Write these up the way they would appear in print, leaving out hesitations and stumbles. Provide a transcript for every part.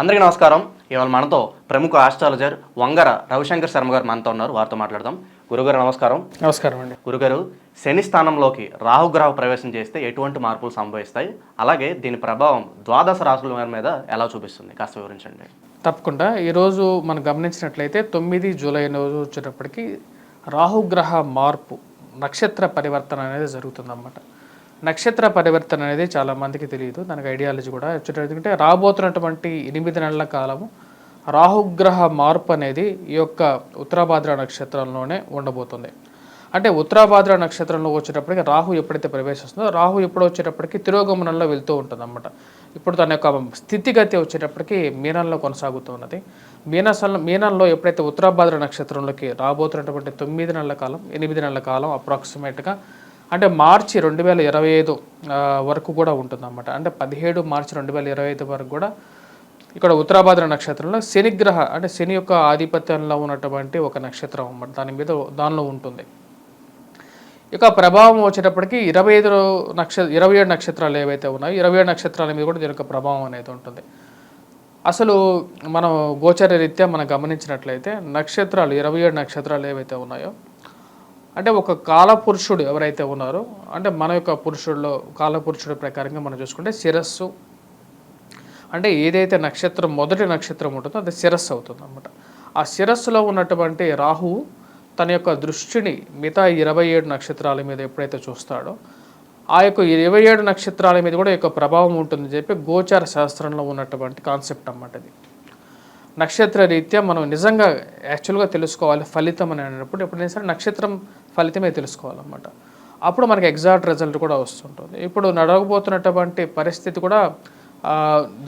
అందరికీ నమస్కారం. ఇవాళ మనతో ప్రముఖ ఆస్ట్రాలజర్ వంగర రవిశంకర్ శర్మ గారు మనతో ఉన్నారు. వారితో మాట్లాడదాం. గురుగారు నమస్కారం. నమస్కారం అండి. గురుగారు, శని స్థానంలోకి రాహుగ్రహ ప్రవేశం చేస్తే ఎటువంటి మార్పులు సంభవిస్తాయి, అలాగే దీని ప్రభావం ద్వాదశ రాశుల మీద ఎలా చూపిస్తుంది, కాస్త వివరించండి. తప్పకుండా. ఈరోజు మనం గమనించినట్లయితే 9 జూలై రోజు వచ్చేటప్పటికి రాహుగ్రహ మార్పు, నక్షత్ర పరివర్తన అనేది జరుగుతుందన్నమాట. నక్షత్ర పరివర్తన అనేది చాలామందికి తెలియదు, దానికి ఐడియాలజీ కూడా వచ్చేటంటే రాబోతున్నటువంటి 8 నెలల కాలము రాహుగ్రహ మార్పు అనేది ఈ యొక్క ఉత్తరాభాద్ర నక్షత్రంలోనే ఉండబోతుంది. అంటే ఉత్తరాభాద్ర నక్షత్రంలో వచ్చేటప్పటికి రాహు ఎప్పుడైతే ప్రవేశిస్తుందో, రాహు ఎప్పుడు వచ్చేటప్పటికి తిరోగమనంలో వెళ్తూ ఉంటుంది అన్నమాట. ఇప్పుడు తన యొక్క స్థితిగతి వచ్చేటప్పటికి మీనంలో కొనసాగుతున్నది. మీనంలో ఎప్పుడైతే ఉత్తరాభాద్ర నక్షత్రంలోకి రాబోతున్నటువంటి 9 నెలల కాలం, 8 నెలల కాలం అప్రాక్సిమేట్గా అంటే మార్చి 2025 వరకు కూడా ఉంటుందన్నమాట. అంటే 17 మార్చి 2025 వరకు కూడా ఇక్కడ ఉత్తరాభాద్ర నక్షత్రంలో శనిగ్రహ అంటే శని యొక్క ఆధిపత్యంలో ఉన్నటువంటి ఒక నక్షత్రం అన్నమాట. దానిలో ఉంటుంది. ఇక ప్రభావం వచ్చేటప్పటికి 27 నక్షత్రాలు ఏవైతే ఉన్నాయో 27 నక్షత్రాల మీద కూడా దీని యొక్క ప్రభావం అనేది ఉంటుంది. అసలు మనం గోచర రీత్యా మనం గమనించినట్లయితే నక్షత్రాలు 27 నక్షత్రాలు ఏవైతే ఉన్నాయో, అంటే ఒక కాలపురుషుడు ఎవరైతే ఉన్నారో, అంటే మన యొక్క పురుషుల్లో కాలపురుషుడి ప్రకారంగా మనం చూసుకుంటే శిరస్సు, అంటే ఏదైతే నక్షత్రం మొదటి నక్షత్రం ఉంటుందో అది శిరస్సు అవుతుంది అన్నమాట. ఆ శిరస్సులో ఉన్నటువంటి రాహువు తన యొక్క దృష్టిని మిగతా 27 నక్షత్రాల మీద ఎప్పుడైతే చూస్తాడో, ఆ యొక్క 27 నక్షత్రాల మీద కూడా యొక్క ప్రభావం ఉంటుందని చెప్పి గోచార శాస్త్రంలో ఉన్నటువంటి కాన్సెప్ట్ అన్నమాట. ఇది నక్షత్ర రీత్యా మనం నిజంగా యాక్చువల్గా తెలుసుకోవాలి ఫలితం అని అన్నప్పుడు ఎప్పుడైనా సరే నక్షత్రం ఫలితమే తెలుసుకోవాలన్నమాట. అప్పుడు మనకి ఎగ్జాక్ట్ రిజల్ట్ కూడా వస్తుంటుంది. ఇప్పుడు నడవబోతున్నటువంటి పరిస్థితి కూడా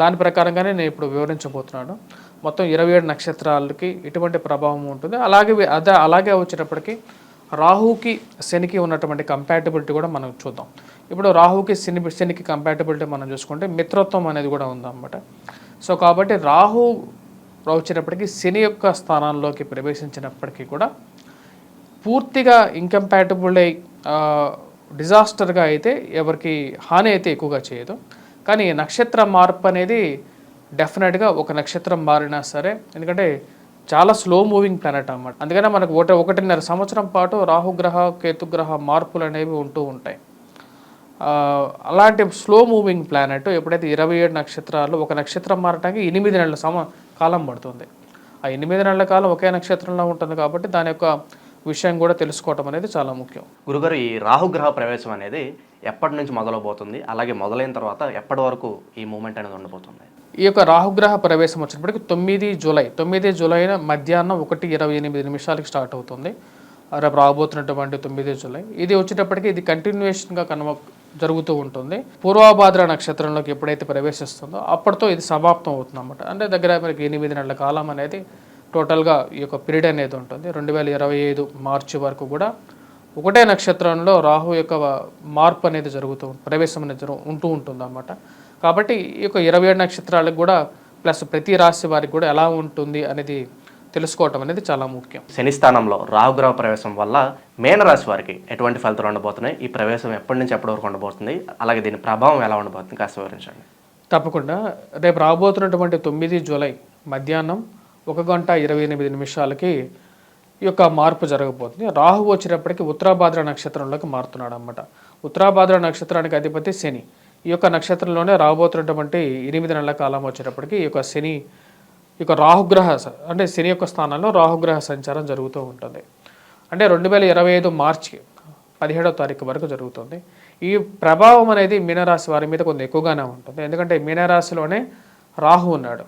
దాని ప్రకారంగానే నేను ఇప్పుడు వివరించబోతున్నాను. మొత్తం 27 నక్షత్రాలకి ఎటువంటి ప్రభావం ఉంటుంది, అలాగే వచ్చేటప్పటికి రాహుకి శనికి ఉన్నటువంటి కంపాటబిలిటీ కూడా మనం చూద్దాం. ఇప్పుడు రాహుకి శనికి కంపాటబిలిటీ మనం చూసుకుంటే మిత్రత్వం అనేది కూడా ఉందన్నమాట. సో కాబట్టి రాహు వచ్చేటప్పటికి శని యొక్క స్థానాల్లోకి ప్రవేశించినప్పటికీ కూడా పూర్తిగా ఇంకంపాటబుల్ అయి డిజాస్టర్గా అయితే ఎవరికి హాని అయితే ఎక్కువగా చేయదు. కానీ నక్షత్ర మార్పు అనేది డెఫినెట్గా ఒక నక్షత్రం మారినా సరే, ఎందుకంటే చాలా స్లో మూవింగ్ ప్లానెట్ అన్నమాట. అందుకనే మనకు 1.5 సంవత్సరం పాటు రాహుగ్రహ కేతుగ్రహ మార్పులు అనేవి ఉంటూ ఉంటాయి. అలాంటి స్లో మూవింగ్ ప్లానెట్ ఎప్పుడైతే 27 నక్షత్రాలు, ఒక నక్షత్రం మారటానికి 8 నెలల కాలం పడుతుంది. ఆ 8 నెలల కాలం ఒకే నక్షత్రంలో ఉంటుంది కాబట్టి దాని యొక్క విషయం కూడా తెలుసుకోవటం అనేది చాలా ముఖ్యం. గురుగారు, ఈ రాహుగ్రహ ప్రవేశం అనేది ఎప్పటి నుంచి మొదలవబోతుంది, అలాగే మొదలైన తర్వాత ఎప్పటి వరకు ఈ మూమెంట్ అనేది ఉండబోతుంది? ఈ యొక్క రాహుగ్రహ ప్రవేశం వచ్చినప్పటికి 9 జూలై మధ్యాహ్నం 1:28 స్టార్ట్ అవుతుంది. రేపు రాబోతున్నటువంటి 9 జూలై ఇది వచ్చేటప్పటికి ఇది కంటిన్యూషన్గా జరుగుతూ ఉంటుంది. పూర్వభాద్ర నక్షత్రంలోకి ఎప్పుడైతే ప్రవేశిస్తుందో అప్పటితో ఇది సమాప్తం అవుతుంది అన్నమాట. అంటే దగ్గర మనకి 8 నెలల కాలం అనేది టోటల్గా ఈ యొక్క పీరియడ్ అనేది ఉంటుంది. 2025 మార్చి వరకు కూడా ఒకటే నక్షత్రంలో రాహు యొక్క మార్పు అనేది ప్రవేశం అనేది ఉంటూ ఉంటుంది అన్నమాట. కాబట్టి ఈ యొక్క 27 నక్షత్రాలకు కూడా ప్లస్ ప్రతి రాశి వారికి కూడా ఎలా ఉంటుంది అనేది తెలుసుకోవటం అనేది చాలా ముఖ్యం. శని స్థానంలో రాహుగ్రహ ప్రవేశం వల్ల మీనరాశి వారికి ఎటువంటి ఫలితాలు ఉండబోతున్నాయి, ఈ ప్రవేశం ఎప్పటి నుంచి ఎప్పటి వరకు ఉండబోతుంది, అలాగే దీని ప్రభావం ఎలా ఉండబోతుంది, కాస్త వివరించండి. తప్పకుండా. రేపు రాబోతున్నటువంటి 9 జూలై మధ్యాహ్నం 1:28 ఈ యొక్క మార్పు జరగబోతుంది. రాహు వచ్చేటప్పటికి ఉత్తరాభాద్ర నక్షత్రంలోకి మారుతున్నాడు అన్నమాట. ఉత్తరాభాద్ర నక్షత్రానికి అధిపతి శని. ఈ యొక్క నక్షత్రంలోనే రాబోతున్నటువంటి 8 నెలల కాలం వచ్చేటప్పటికి ఈ యొక్క శని రాహుగ్రహ అంటే శని యొక్క స్థానంలో రాహుగ్రహ సంచారం జరుగుతూ ఉంటుంది. అంటే 2025 మార్చి 17వ తారీఖు వరకు జరుగుతుంది. ఈ ప్రభావం అనేది మీనరాశి వారి మీద కొంచెం ఎక్కువగానే ఉంటుంది. ఎందుకంటే మీనరాశిలోనే రాహు ఉన్నాడు,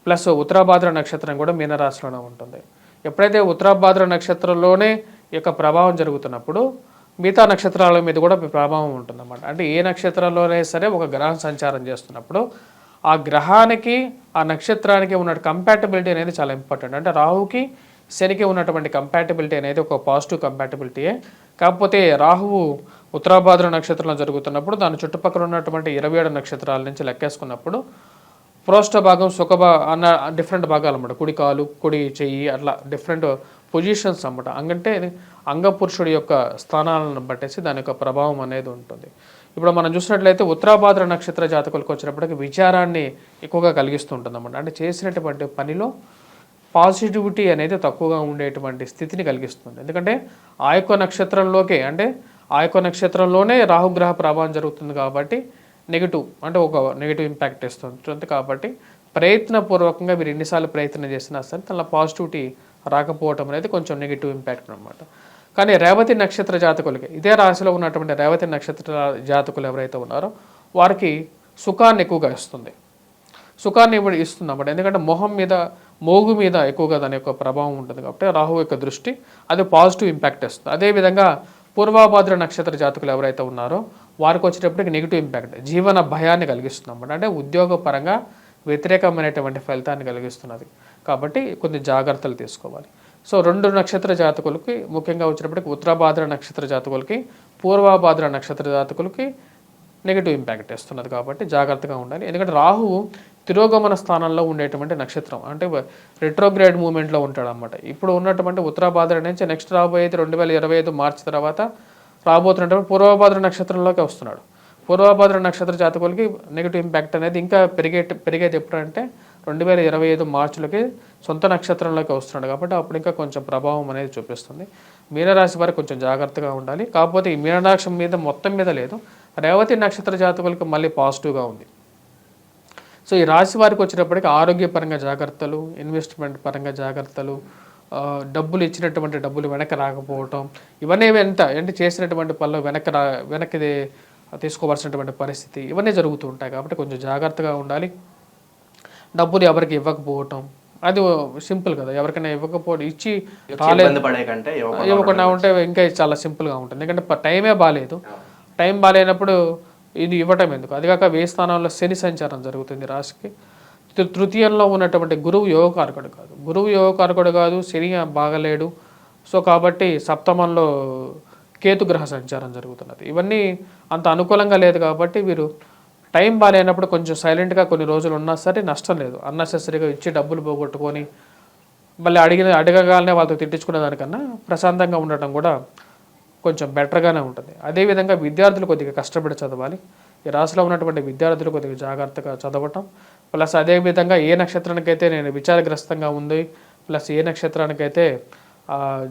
ప్లస్ ఉత్తరాభాద్ర నక్షత్రం కూడా మీనరాశిలోనే ఉంటుంది. ఎప్పుడైతే ఉత్తరాభాద్ర నక్షత్రంలోనే ఈ యొక్క ప్రభావం జరుగుతున్నప్పుడు మిగతా నక్షత్రాల మీద కూడా ప్రభావం ఉంటుందన్నమాట. అంటే ఏ నక్షత్రంలోనే సరే ఒక గ్రహం సంచారం చేస్తున్నప్పుడు ఆ గ్రహానికి ఆ నక్షత్రానికి ఉన్న కంపాటబిలిటీ అనేది చాలా ఇంపార్టెంట్. అంటే రాహుకి శనికి ఉన్నటువంటి కంపాటబిలిటీ అనేది ఒక పాజిటివ్ కంపాటబిలిటీయే. కాకపోతే రాహువు ఉత్తరాభాద్ర నక్షత్రంలో జరుగుతున్నప్పుడు దాని చుట్టుపక్కల ఉన్నటువంటి 27 నక్షత్రాల నుంచి లెక్కేసుకున్నప్పుడు ప్రోష్ట భాగం అన్న డిఫరెంట్ భాగాలు అన్నమాట. కుడి కాలు, కుడి చెయ్యి, అట్లా డిఫరెంట్ పొజిషన్స్ అన్నమాట. అంగంటే అంగపురుషుడి యొక్క స్థానాలను బట్టేసి దాని యొక్క ప్రభావం అనేది ఉంటుంది. ఇప్పుడు మనం చూసినట్లయితే ఉత్తరాభాద్ర నక్షత్ర జాతకులకు వచ్చినప్పటికీ విచారాన్ని ఎక్కువగా కలిగిస్తూ ఉంటుంది అన్నమాట. అంటే చేసినటువంటి పనిలో పాజిటివిటీ అనేది తక్కువగా ఉండేటువంటి స్థితిని కలిగిస్తుంది. ఎందుకంటే ఆ యొక్క నక్షత్రంలోకే అంటే ఆ యొక్క నక్షత్రంలోనే రాహుగ్రహ ప్రభావం జరుగుతుంది కాబట్టి నెగిటివ్ అంటే ఒక నెగిటివ్ ఇంపాక్ట్ ఇస్తుంది. కాబట్టి ప్రయత్నపూర్వకంగా మీరు ఎన్నిసార్లు ప్రయత్నం చేసినా సరే తన పాజిటివిటీ రాకపోవటం అనేది కొంచెం నెగిటివ్ ఇంపాక్ట్ అనమాట. కానీ రేవతి నక్షత్ర జాతకులకి ఇదే రాశిలో ఉన్నటువంటి రేవతి నక్షత్ర జాతకులు ఎవరైతే ఉన్నారో వారికి సుఖాన్ని ఎక్కువగా ఇస్తుంది. సుఖాన్ని ఇస్తుంది అన్నమాట. ఎందుకంటే మొహం మీద మోగు మీద ఎక్కువగా దాని యొక్క ప్రభావం ఉంటుంది కాబట్టి రాహు యొక్క దృష్టి అది పాజిటివ్ ఇంపాక్ట్ ఇస్తుంది. అదేవిధంగా పూర్వభాద్ర నక్షత్ర జాతకులు ఎవరైతే ఉన్నారో వారికి వచ్చేటప్పటికి నెగిటివ్ ఇంపాక్ట్ జీవన భయాన్ని కలిగిస్తుంది అన్నమాట. అంటే ఉద్యోగపరంగా వ్యతిరేకమైనటువంటి ఫలితాన్ని కలిగిస్తున్నది కాబట్టి కొన్ని జాగ్రత్తలు తీసుకోవాలి. సో 2 నక్షత్ర జాతకులకి ముఖ్యంగా వచ్చినప్పటికి ఉత్తరాభాద్ర నక్షత్ర జాతకులకి పూర్వభాద్ర నక్షత్ర జాతకులకి నెగిటివ్ ఇంపాక్ట్ ఇస్తున్నది కాబట్టి జాగ్రత్తగా ఉండాలి. ఎందుకంటే రాహువు తిరోగమన స్థానంలో ఉండేటువంటి నక్షత్రం అంటే రెట్రోగ్రేడ్ మూమెంట్లో ఉంటాడు అన్నమాట. ఇప్పుడు ఉన్నటువంటి ఉత్తరాభాద్ర నుంచి నెక్స్ట్ రాబోయేది 2025 మార్చి తర్వాత రాబోతున్నటువంటి పూర్వభాద్ర నక్షత్రంలోకి వస్తున్నాడు. పూర్వభాద్ర నక్షత్ర జాతకులకి నెగిటివ్ ఇంపాక్ట్ అనేది ఇంకా పెరిగేది ఎప్పుడంటే 2025 మార్చిలోకి సొంత నక్షత్రంలోకి వస్తున్నాడు కాబట్టి అప్పుడు ఇంకా కొంచెం ప్రభావం అనేది చూపిస్తుంది. మీనరాశి వారికి కొంచెం జాగ్రత్తగా ఉండాలి. కాకపోతే ఈ మీనరాశి మీద మొత్తం మీద లేదు, రేవతి నక్షత్ర జాతకులకి మళ్ళీ పాజిటివ్గా ఉంది. సో ఈ రాశి వారికి వచ్చేటప్పటికి ఆరోగ్యపరంగా జాగ్రత్తలు, ఇన్వెస్ట్మెంట్ పరంగా జాగ్రత్తలు, డబ్బులు ఇచ్చినటువంటి డబ్బులు వెనక్కి రాకపోవటం, ఇవన్నీ అంటే చేసినటువంటి పనులు వెనక్కి తీసుకోవాల్సినటువంటి పరిస్థితి ఇవన్నీ జరుగుతూ ఉంటాయి కాబట్టి కొంచెం జాగ్రత్తగా ఉండాలి. డబ్బులు ఎవరికి ఇవ్వకపోవటం అది సింపుల్ కదా, ఎవరికైనా ఇవ్వకపోవడం ఇచ్చి ఇవ్వకుండా ఉంటే ఇంకా చాలా సింపుల్గా ఉంటుంది. ఎందుకంటే టైమే బాగాలేదు, టైం బాగాలేనప్పుడు ఇది ఇవ్వటం ఎందుకు. అది కాక వ్యయ స్థానాల్లో శని సంచారం జరుగుతుంది రాశికి. తృతీయంలో ఉన్నటువంటి గురువు యోగకారకుడు కాదు, శని బాగలేడు. సో కాబట్టి సప్తమంలో కేతుగ్రహ సంచారం జరుగుతున్నది. ఇవన్నీ అంత అనుకూలంగా లేదు కాబట్టి వీరు టైం బాగాలేనప్పుడు కొంచెం సైలెంట్గా కొన్ని రోజులు ఉన్నా సరే నష్టం లేదు. అన్నెసెసరీగా ఇచ్చి డబ్బులు పోగొట్టుకొని మళ్ళీ అడగగానే వాళ్ళతో తిట్టించుకునే దానికన్నా ప్రశాంతంగా ఉండటం కూడా కొంచెం బెటర్గానే ఉంటుంది. అదేవిధంగా విద్యార్థులు కొద్దిగా కష్టపడి చదవాలి. ఈ రాశిలో ఉన్నటువంటి విద్యార్థులు కొద్దిగా జాగ్రత్తగా చదవటం, ప్లస్ అదేవిధంగా ఏ నక్షత్రానికైతే నేను విచారగ్రస్తంగా ఉంది, ప్లస్ ఏ నక్షత్రానికైతే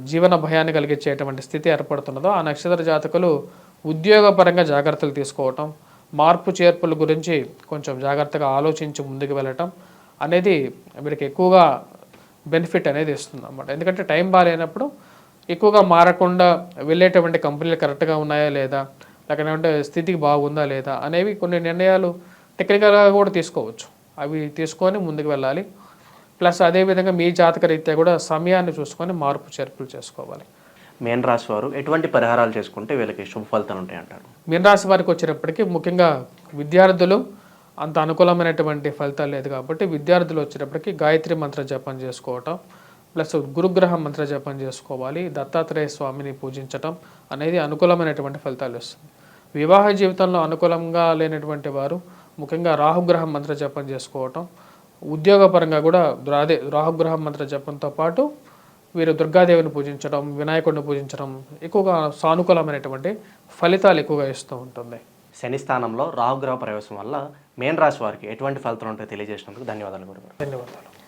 జీవన భయాన్ని కలిగించేటువంటి స్థితి ఏర్పడుతున్నదో ఆ నక్షత్ర జాతకులు ఉద్యోగపరంగా జాగ్రత్తలు తీసుకోవటం, మార్పు చేర్పుల గురించి కొంచెం జాగ్రత్తగా ఆలోచించి ముందుకు వెళ్ళటం అనేది వీరికి ఎక్కువగా బెనిఫిట్ అనేది ఇస్తుంది అన్నమాట. ఎందుకంటే టైం బాగాలేనప్పుడు ఎక్కువగా మారకుండా వెళ్ళేటువంటి కంపెనీలు కరెక్ట్గా ఉన్నాయా లేదా, లేకపోతే స్థితికి బాగుందా లేదా అనేవి కొన్ని నిర్ణయాలు టెక్నికల్గా కూడా తీసుకోవచ్చు. అవి తీసుకొని ముందుకు వెళ్ళాలి. ప్లస్ అదేవిధంగా మీ జాతక రీత్యా కూడా సమయాన్ని చూసుకొని మార్పు చేర్పులు చేసుకోవాలి. మీన రాశి వారు ఎటువంటి పరిహారాలు చేసుకుంటే వీళ్ళకి శుభ ఫలితాలు ఉంటాయి అంటారు? మీన రాశి వారికి వచ్చేటప్పటికి ముఖ్యంగా విద్యార్థులు అంత అనుకూలమైనటువంటి ఫలితాలు లేదు కాబట్టి విద్యార్థులు వచ్చేటప్పటికి గాయత్రి మంత్ర జపం చేసుకోవటం, ప్లస్ గురుగ్రహ మంత్ర జపం చేసుకోవాలి. దత్తాత్రేయ స్వామిని పూజించటం అనేది అనుకూలమైనటువంటి ఫలితాలు ఇస్తుంది. వివాహ జీవితంలో అనుకూలంగా లేనటువంటి వారు ముఖ్యంగా రాహుగ్రహ మంత్ర జపం చేసుకోవటం, ఉద్యోగపరంగా కూడా రాహుగ్రహ మంత్ర జపంతో పాటు వీరు దుర్గాదేవిని పూజించడం, వినాయకుడిని పూజించడం ఎక్కువగా సానుకూలమైనటువంటి ఫలితాలు ఎక్కువగా ఇస్తూ ఉంటుంది. శని స్థానంలో రాహుగ్రహ ప్రవేశం వల్ల మీన రాశి వారికి ఎటువంటి ఫలితాలు ఉంటాయో తెలియజేసినందుకు ధన్యవాదాలు గురుగారు. ధన్యవాదాలు.